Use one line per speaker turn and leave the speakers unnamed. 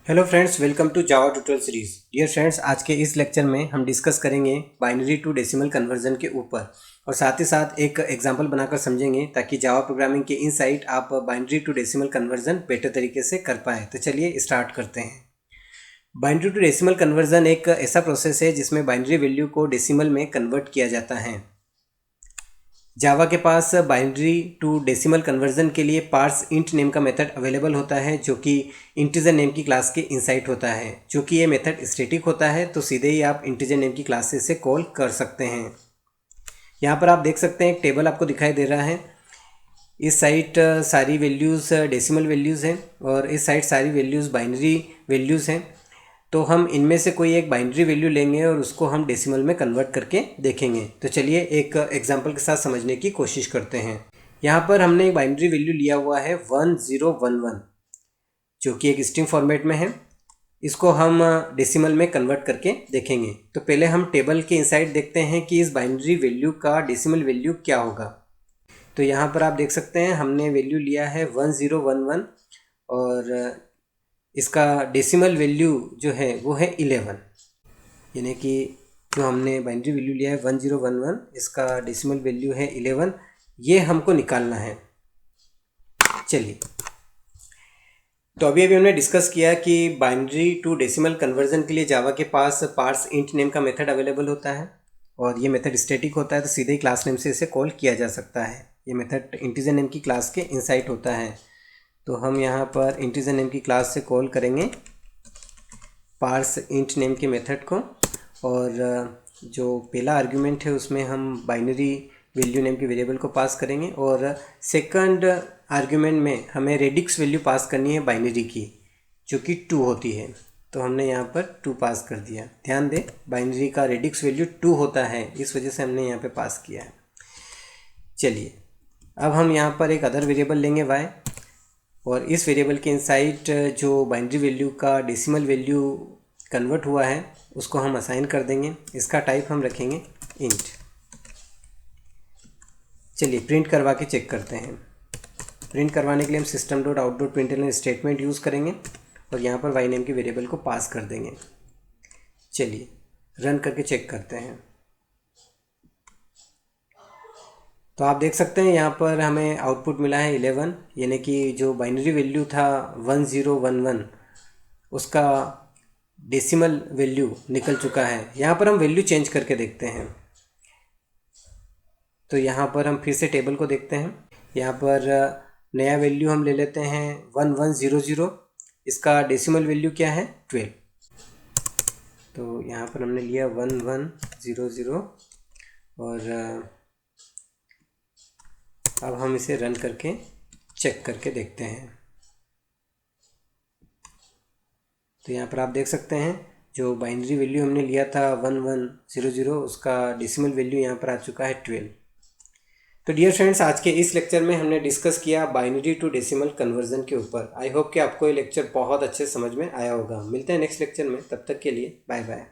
Hello friends, welcome to Java tutorial series. Dear friends, आज के इस लेक्चर में हम डिस्कस करेंगे बाइनरी टू डेसिमल कन्वर्जन के ऊपर और साथ ही साथ एक एग्जांपल बनाकर समझेंगे ताकि जावा प्रोग्रामिंग के इनसाइट आप binary to decimal conversion better तरीके से कर पाएँ। तो चलिए स्टार्ट करते हैं। बाइनरी टू डेसिमल कन्वर्जन एक ऐसा प्रोसेस है जिसमें बाइनरी वैल्यू को डेसिमल में कन्वर्ट किया जाता है। जावा के पास बाइनरी टू डेसिमल कन्वर्जन के लिए पार्स इंट नेम का मेथड अवेलेबल होता है जो कि इंटीजर नेम की क्लास के इनसाइट होता है। चूँकि ये मेथड स्टैटिक होता है तो सीधे ही आप इंटीजर नेम की क्लास से इसे कॉल कर सकते हैं। यहाँ पर आप देख सकते हैं एक टेबल आपको दिखाई दे रहा है। इस साइड सारी वैल्यूज़ डेसिमल वैल्यूज़ हैं और इस साइड सारी वैल्यूज़ बाइनरी वैल्यूज़ हैं। तो हम इनमें से कोई एक बाइनरी वैल्यू लेंगे और उसको हम डेसिमल में कन्वर्ट करके देखेंगे। तो चलिए एक एग्जांपल के साथ समझने की कोशिश करते हैं। यहाँ पर हमने एक बाइनरी वैल्यू लिया हुआ है 1011 जो कि एक स्ट्रिंग फॉर्मेट में है। इसको हम डेसिमल में कन्वर्ट करके देखेंगे। तो पहले हम टेबल के इनसाइड देखते हैं कि इस बाइनरी वैल्यू का डेसिमल वैल्यू क्या होगा। तो यहाँ पर आप देख सकते हैं हमने वैल्यू लिया है 1011 और इसका डेसिमल वैल्यू जो है वो है 11, यानी कि जो हमने बाइनरी वैल्यू लिया है 1011 इसका डेसिमल वैल्यू है 11। ये हमको निकालना है। चलिए, तो अभी हमने डिस्कस किया कि बाइनरी टू डेसिमल कन्वर्जन के लिए जावा के पास पार्स इंट नेम का मेथड अवेलेबल होता है और ये मेथड स्टैटिक होता है तो सीधे ही क्लास नेम से इसे कॉल किया जा सकता है। ये मेथड इंटीजर नेम की क्लास के इनसाइट होता है। तो हम यहाँ पर इंटीजर नेम की क्लास से कॉल करेंगे पार्स इंट नेम के मेथड को और जो पहला आर्ग्यूमेंट है उसमें हम बाइनरी वैल्यू नेम के वेरिएबल को पास करेंगे और सेकंड आर्ग्यूमेंट में हमें रेडिक्स वैल्यू पास करनी है बाइनरी की जो कि 2 होती है। तो हमने यहाँ पर 2 पास कर दिया। ध्यान दें, बाइनरी का रेडिक्स वैल्यू 2 होता है, इस वजह से हमने यहाँ पे पास किया है। चलिए, अब हम यहाँ पर एक अदर वेरिएबल लेंगे y और इस वेरिएबल के इनसाइड जो बाइनरी वैल्यू का डेसिमल वैल्यू कन्वर्ट हुआ है उसको हम असाइन कर देंगे। इसका टाइप हम रखेंगे इंट। चलिए प्रिंट करवा के चेक करते हैं। प्रिंट करवाने के लिए हम system.out.println स्टेटमेंट यूज़ करेंगे और यहाँ पर y नेम के वेरिएबल को पास कर देंगे। चलिए रन करके चेक करते हैं। तो आप देख सकते हैं यहाँ पर हमें आउटपुट मिला है 11, यानी कि जो बाइनरी वैल्यू था 1011 उसका डेसिमल वैल्यू निकल चुका है। यहाँ पर हम वैल्यू चेंज करके देखते हैं। तो यहाँ पर हम फिर से टेबल को देखते हैं। यहाँ पर नया वैल्यू हम ले लेते हैं 1100। इसका डेसिमल वैल्यू क्या है 12। तो यहाँ पर हमने लिया 1100 और अब हम इसे रन करके चेक करके देखते हैं। तो यहाँ पर आप देख सकते हैं जो बाइनरी वैल्यू हमने लिया था 1100 उसका डेसिमल वैल्यू यहाँ पर आ चुका है 12। तो डियर फ्रेंड्स, आज के इस लेक्चर में हमने डिस्कस किया बाइनरी टू डेसिमल कन्वर्जन के ऊपर। आई होप कि आपको ये लेक्चर बहुत अच्छे समझ में आया होगा। मिलते हैं नेक्स्ट लेक्चर में, तब तक के लिए बाय बाय।